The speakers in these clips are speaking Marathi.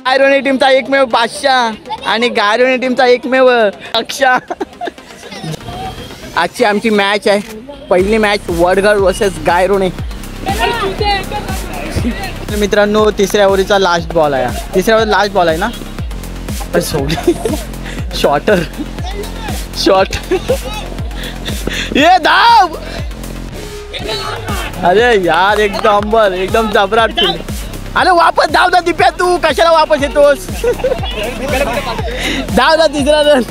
गायरोनी टीमचा एकमेव बादशाह आणि गायरोनी टीमचा एकमेव अक्षा। आजची आमची मॅच आहे, पहिली मॅच वडघर वर्सेस गायरोनी। मित्रांनो तिसऱ्या ओव्हरीचा लास्ट बॉल आहे, तिसऱ्या ओव्हर लास्ट बॉल आहे ना, सोडली शॉटर शॉट ये धाव। अरे यार एकदम जबराट। अरे वापस धाव ना दिप्या, तू कशाला वापस येतोस? धाव ना तिसरा रन।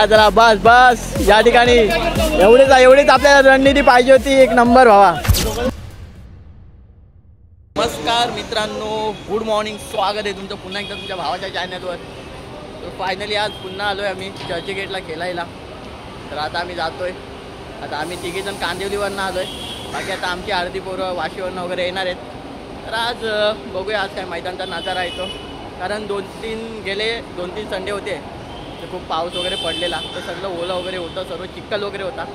चला बस बस, या ठिकाणी एवढीच आपल्याला रणनीती पाहिजे होती, एक नंबर भावा। नमस्कार मित्रांनो, गुड मॉर्निंग, स्वागत आहे तुमचं पुन्हा एकदा तुमच्या भावाच्या चॅनलवर। तर फायनली आज पुन्हा आलोय आम्ही चर्चगेटला खेळायला। तर आता आम्ही जातोय, आता आम्ही तिघेजण कांदिवलीवरनं आलोय, बाकी आता आमची अर्धी पोरं वाशीवरनं वगैरे येणार आहेत। तर आज बघूया आज काय मैदानचा नजारा येतो, कारण दोन तीन संडे होते तर खूप पाऊस वगैरे पडलेला, तर सगळं ओलं वगैरे होतं, सर्व चिखल वगैरे होता।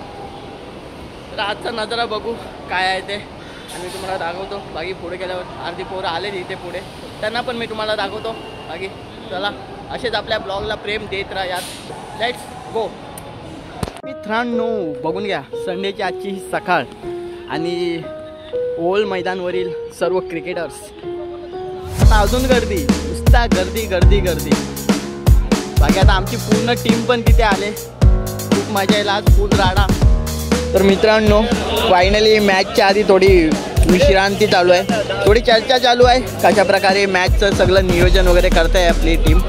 तर आजचा नजारा बघू काय आहे ते आणि तुम्हाला दाखवतो। बाकी पुढे गेल्यावर अर्धी पोरं आले इथे पुढे, त्यांना पण मी तुम्हाला दाखवतो। बाकी चला असेच आपल्या ब्लॉगला प्रेम देत राहा यार, लेट्स गो। मित्रांनो बघून घ्या, संडेची आजची ही सकाळ आणि ओल मैदानवरील सर्व क्रिकेटर्स। आता अजून गर्दी, नुसता गर्दी गर्दी गर्दी। बाकी आता आमची पूर्ण टीम पण तिथे आले, खूप मजा येईल आज, फुल राडा। तर मित्रांनो फायनली मॅचच्या आधी थोडी विश्रांती चालू आहे, थोडी चर्चा चालू आहे कशा प्रकारे मॅचचं सगळं नियोजन वगैरे करताय आपली टीम।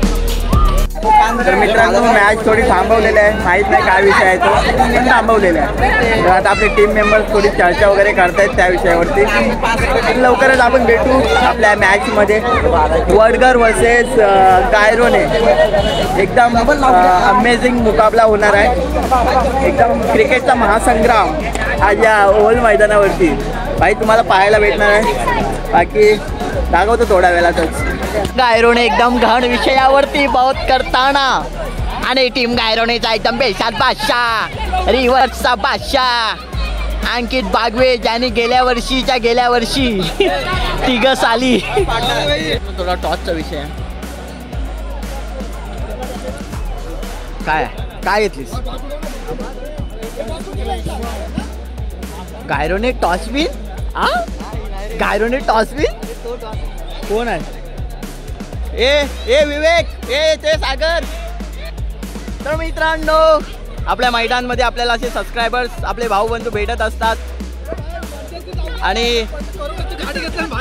तर मित्रांनो मॅच थोडी थांबवलेली आहे, माहीत नाही काय विषय आहे तो, थांबवलेला आहे। तर आता आपले टीम मेंबर्स थोडी चर्चा वगैरे करतायत त्या विषयावरती। लवकरच आपण भेटू आपल्या मॅचमध्ये, वडघर वर्सेस गायरोने। एकदम अमेझिंग मुकाबला होणार आहे, एकदम क्रिकेटचा महासंग्राम आज या ओव्हल मैदानावरती भाई तुम्हाला पाहायला भेटणार आहे। बाकी दाखवतो थोड्या वेळातच। गायरोने एकदम घन विषयावरती बहुत करताना आणि टीम गायरोनेचा एकदम बेसात बादशाह, रिव्हर्सचा बादशाह अंकित बागवे, ज्याने गेल्या वर्षी तिघं साली। थोडा टॉसचा विषय आहे, काय घेतलीस? गायरोने टॉस विन, गायरोने टॉस विन कोण आहे? ए विवेक, ते सागर। तर मित्रांनो आपल्या मैदानमध्ये आपल्याला असे सबस्क्रायबर्स आपले भाऊ बंधू भेटत असतात आणि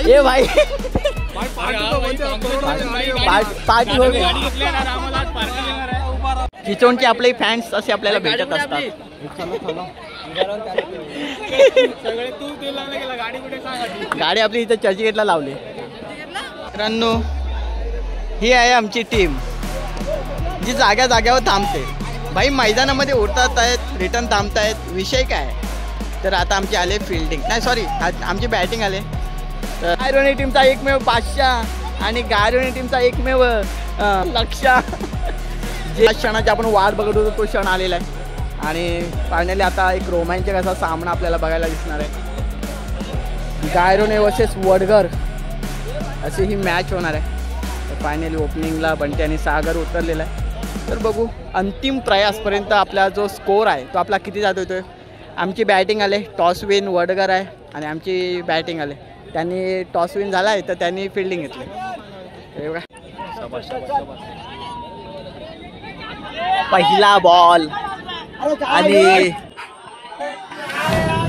ए भाई चिचोणचे आपले फॅन्स असे आपल्याला भेटत असतात। गाडी आपली इथे चर्चगेटला लावली। मित्रांनो ही आहे आमची टीम जी जाग्यावर थांबते भाई, मैदानामध्ये उतरत आहेत, रिटर्न थांबतायत, विषय काय? तर आता आमचे आले फिल्डिंग, नाही सॉरी आमची बॅटिंग आले। तर गायरोनी टीमचा एकमेव बादशाह आणि गायरोनी टीमचा एकमेव लक्षा। जे क्षणाची आपण वाट बघत होतो तो क्षण आलेला आहे आणि फायनली आता एक रोमांचक असा सामना आपल्याला बघायला दिसणार आहे। गायरोने वर्सेस वडघर अशी ही मॅच होणार आहे। फायनली ओपनिंगला बंटी आणि सागर उतरलेला आहे। तर बघू अंतिम प्रयासपर्यंत आपला जो स्कोर आहे तो आपला किती जात होतो। आमची बॅटिंग आले, टॉस विन वडघर आहे आणि आमची बॅटिंग आले, त्यांनी टॉस विन झाला आहे तर त्यांनी फिल्डिंग घेतली। पहिला बॉल आणि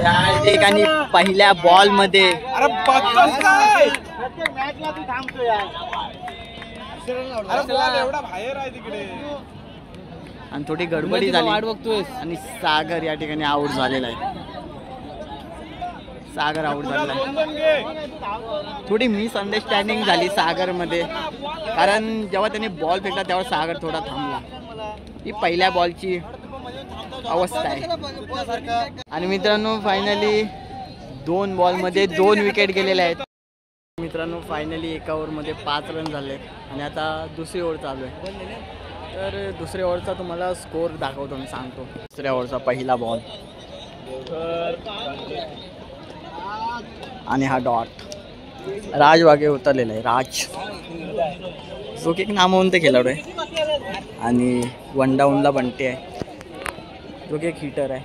या ठिकाणी पहिल्या बॉल मध्ये आणि थोडी गडबडी झाली आणि सागर या ठिकाणी आउट झालेला आहे। सागर आउट झालेला आहे, थोडी मिसअंडरस्टँडिंग झाली सागर मध्ये, कारण जेव्हा त्याने बॉल फेकला तेव्हा सागर थोडा थांबला। ही पहिल्या बॉलची अवस्था आहे। आणि मित्रांनो फायनली 2 बॉलमध्ये 2 विकेट गेलेले आहेत। मित्रांनो फायनली एका ओव्हरमध्ये 5 रन झाले आणि आता दुसरी ओव्हर चालू आहे। तर दुसऱ्या ओव्हरचा तुम्हाला स्कोर दाखवतो, मी सांगतो। दुसऱ्या ओव्हरचा पहिला बॉल आणि हा डॉट, राज वागे उतरलेला आहे, राज जो की एक नामवंत खेळाडू आहे आणि वन डाऊनला बंटी आहे, जो की एक हिटर आहे.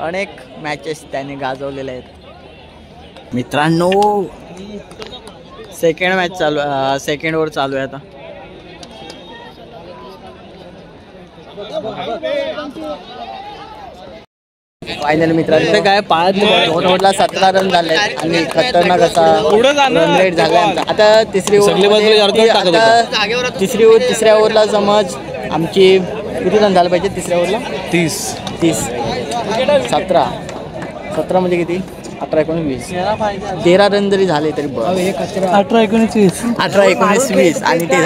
अनेक मॅचेस त्याने गाजवलेल्या आहेत. मित्रांनो सेकंड मॅच चालू, सेकंड ओव्हर चालू आहे आता. फायनल मित्रांनो काय 5 ओव्हरला 17 रन झाले आणि खतरनाक असा रन रेट झाला. आता तिसऱ्या ओव्हरला समज आमची किती रन झाले पाहिजे तिसऱ्या ओव्हरला? 30 17 म्हणजे किती? 18 19 13 रन जरी झाले तरी 18 19 20 आणि ते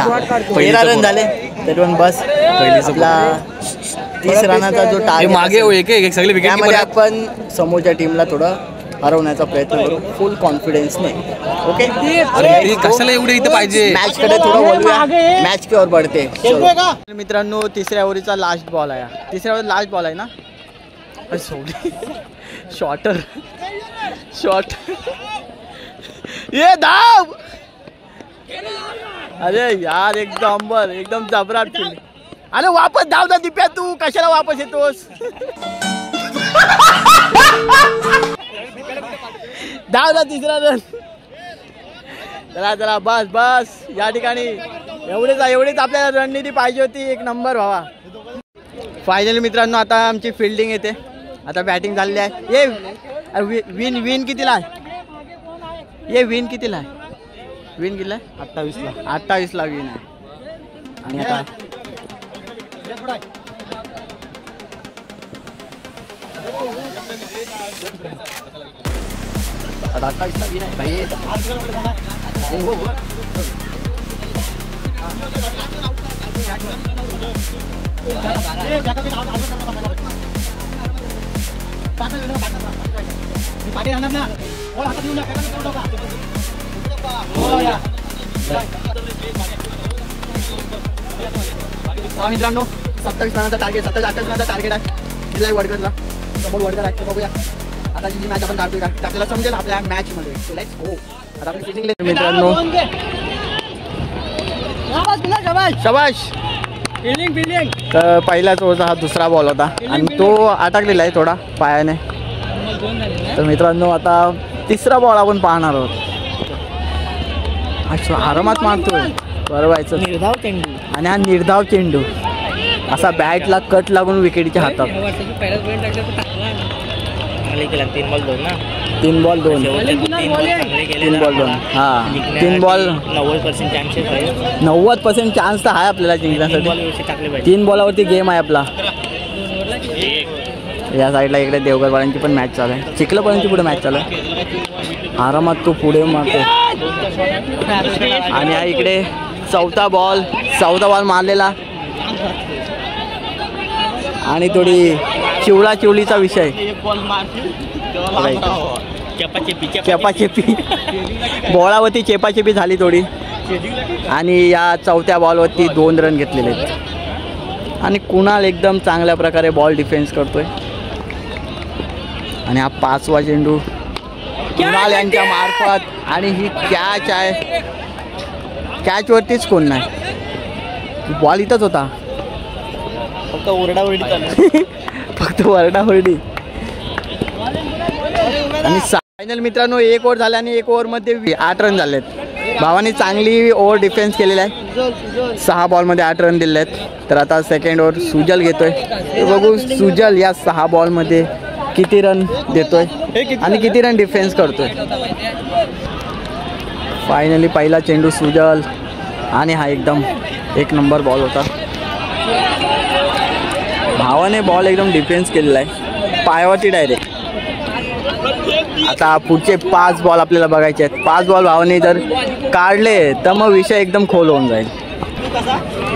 13 रन झाले तरी पण बस. आपला 30 रनाचा जो टार्गेट त्यामध्ये आपण समोरच्या टीमला थोडं हरवण्याचा प्रयत्न करू फुल कॉन्फिडन्सने. ओके कशाला एवढे इथे पाहिजे, मॅच कडे थोडं बोलूया. मॅच की ओर बढ़ते. मित्रांनो तिसऱ्या ओव्हरीचा लास्ट बॉल आहे. तिसऱ्या ओव्हर लास्ट बॉल आहे ना. शॉट ये धाव. अरे यार एकदम जबराट खेळली. अरे वापस धाव ना दिप्या, तू कशाला वापस येतोस? धाव ना तिसरा रन. चला बस या ठिकाणी एवढेच आपल्याला रणनीती पाहिजे होती. एक नंबर व्हावा. फायनली मित्रांनो आता आमची फिल्डिंग येते. आता बॅटिंग झालेली आहे. ये विन कितीला आहे? ये विन कितीला आहे? विन कितीला आहे? 28ला विन आहे. आणि आता विन आहे भाई. मित्रांनो 27 रनाचा टार्गेट, 28 रनाचा टार्गेट आहे. जिल्हा वडगरला समोर वडगर आहे. बघूया आता जी मॅच आपण काढतोय का आपल्याला समजेल आपल्या मॅच मध्ये. Let's go. आता आपण फिनिशिंग मित्रांनो शाबाश. तर पहिलाच ओव्हरचा हा दुसरा बॉल होता आणि तो अटकलेला आहे थोडा पायाने. तर मित्रांनो आता तिसरा बॉल आपण पाहणार आहोत. अच्छा आरामात मारतोय बरोबर. निर्धाव चेंडू आणि हा निर्धाव चेंडू असा बॅटला कट लागून विकेटच्या हातात. 3 बॉल 2 हा 3 बॉल 90% चान्स तर आहे आपल्याला जिंकण्यासाठी. 3 बॉलावरती गेम आहे आपला. या साईडला इकडे देवगरवाड्यांची पण मॅच चालू आहे. चिखलपर्यंतची पुढे मॅच चालू आहे. आरामात तो पुढे मारतो. आणि हा इकडे चौथा बॉल मारलेला आणि थोडी चिवडीचा विषय. चेपाचेपी बॉलावरती चेपाचेपी झाली थोडी. आणि या चौथ्या बॉलवरती 2 रन घेतलेले आहेत. आणि कुणाल एकदम चांगल्या प्रकारे बॉल डिफेन्स करतोय. आणि हा 5वा चेंडू कुणाल यांच्या मार्फत. आणि ही कॅच आहे. कॅचवरतीच कोण नाही, बॉल इथंच होता. फक्त ओरडाओरडी. आणि फायनल मित्रांनो 1 ओव्हर झाले आणि 1 ओव्हरमध्ये 8 रन झालेत. भावानी चांगली ओव्हर डिफेन्स केलेला आहे. 6 बॉलमध्ये 8 रन दिले आहेत. तर आता सेकंड ओव्हर सुजल घेतोय. बघू सुजल या 6 बॉलमध्ये किती रन देतोय आणि किती रन डिफेन्स करतोय. फायनली पहिला चेंडू सुजल आणि हा एकदम 1 नंबर बॉल होता. भावाने बॉल एकदम डिफेन्स केलेला आहे पायावरती डायरेक्ट. आता पुढचे 5 बॉल आपल्याला बघायचे आहेत. 5 बॉल भावाने जर काढले तर मग विषय एकदम खोल होऊन जाईल.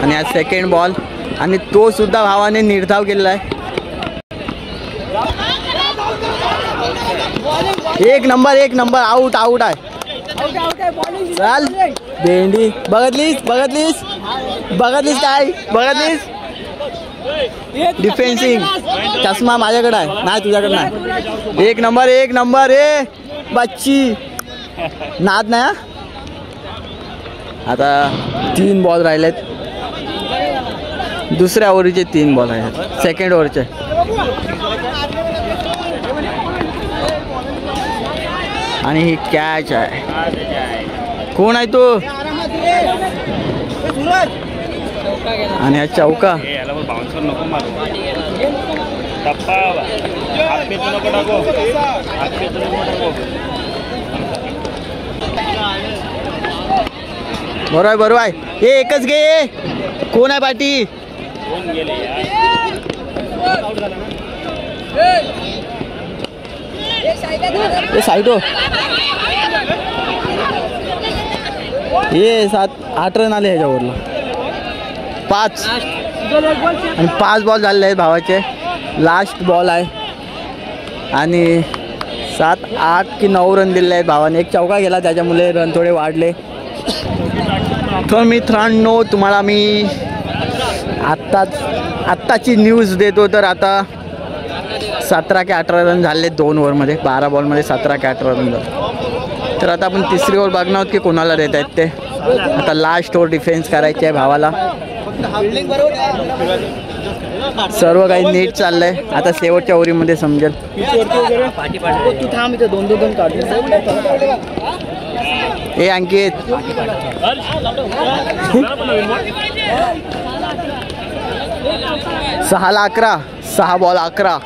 आणि हा सेकंड बॉल आणि तो सुद्धा भावाने निर्धाव केलेला आहे. 1 नंबर आउट आहे. चल भेंडी बघतलीस काय डिफेन्सिंग चष्मा माझ्याकडे आहे नाही तुझ्याकडे नाही. 1 नंबर ए बच्ची नाद नाही. आता 3 बॉल राहिलेत. दुसऱ्या ओव्हरचे 3 बॉल आहेत, सेकंड ओव्हरचे. आणि ही कॅच आहे. कोण आहे तो? आणि हा चौका. बरोबर आहे. हे एकच घे. कोण आहे पाठी? साईड हो. हे 7-8 रन आले ह्याच्यावरला. 5 आणि 5 बॉल झालेले आहेत भावाचे. लास्ट बॉल आहे आणि 7-8 की 9 रन दिलेले आहेत भावाने. एक चौका गेला, त्याच्यामुळे रन थोडे वाढले. तर मित्रांनो, तुम्हाला मी आत्ताची न्यूज देतो. तर आता 17 की 18 रन झाले 2 ओव्हरमध्ये. 12 बॉलमध्ये 17 की 18 रन झाले. तर आता आपण तिसरी ओव्हर बघणार आहोत की कोणाला देत आहेत ते. आता लास्ट ओव्हर डिफेन्स करायची आहे भावाला. सर्व काही नीट चाललंय. आता शेवटच्या ओव्हरीमध्ये समजेल. हे अंकित 6ला 11. 6 बॉल 11.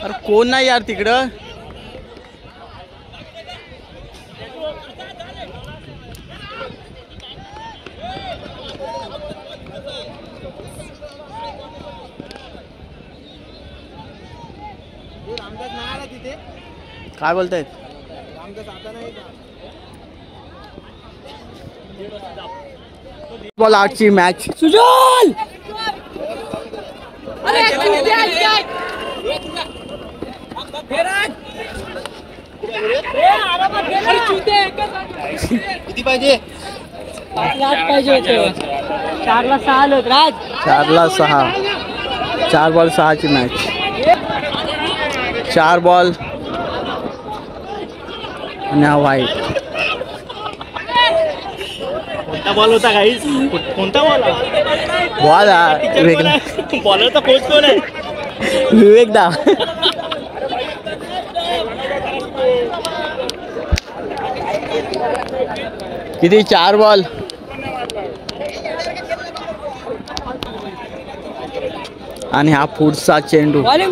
अरे कोण नाही यार तिकडं. काय बोलतायत? Ball 8ची match. सुजल किती पाहिजे? 4ला 6 आलो राज. 4ला 6. 4 बॉल 6ची मॅच. 4 बॉल आणि हा वाईट. कोणता बॉल होता गाईस? कोणता बॉल? बॉल वेगळा. बॉलरचा कोच कोण आहे? विवेक दा. किती? 4 बॉल. आणि हा पुढचा चेंडू. अरे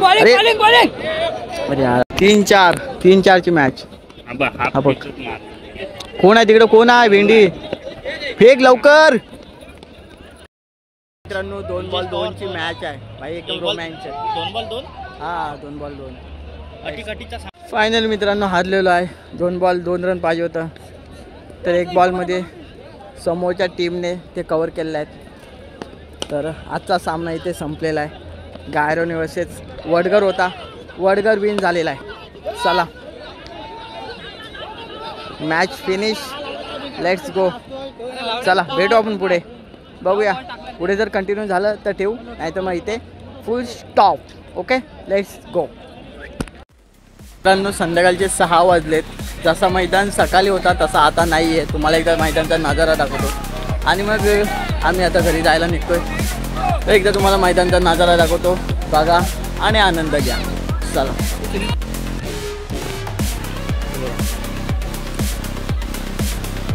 यार 3-4ची मॅच. हा बघ कोण आहे तिकडे. कोण आहे? भेंडी फेक लवकर. मित्रांनो 2 बॉल 2ची मॅच आहे भाई. एकदम रोमॅन्च आहे. 2 बॉल 2. हा 2 बॉल 2. फायनल मित्रांनो हारलेलो आहे. 2 बॉल 2 रन पाहिजे होतं. तर 1 बॉलमध्ये समोरच्या टीमने ते कव्हर केलेले आहेत. तर आजचा सामना इथे संपलेला आहे. गायरोनी वर्सेस वडगर होता. वडगर विन झालेला आहे. चला मॅच फिनिश. Let's go. चला भेटू आपण पुढे. बघूया पुढे जर कंटिन्यू झालं तर ठेवू, नाही तर मग इथे फुल स्टॉप. Okay let's go. मित्रांनो संध्याकाळचे 6 वाजलेत. जसा मैदान सकाळी होता तसा आता नाही आहे. तुम्हाला एकदा मैदानचा नजारा दाखवतो आणि मग आम्ही आता घरी जायला निघतोय. तर एकदा तुम्हाला मैदानचा नजारा दाखवतो. बघा आणि आनंद घ्या. चला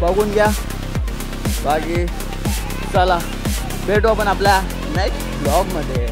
बघून घ्या. बाकी चला भेटू आपण आपल्या नेक्स्ट ब्लॉगमध्ये.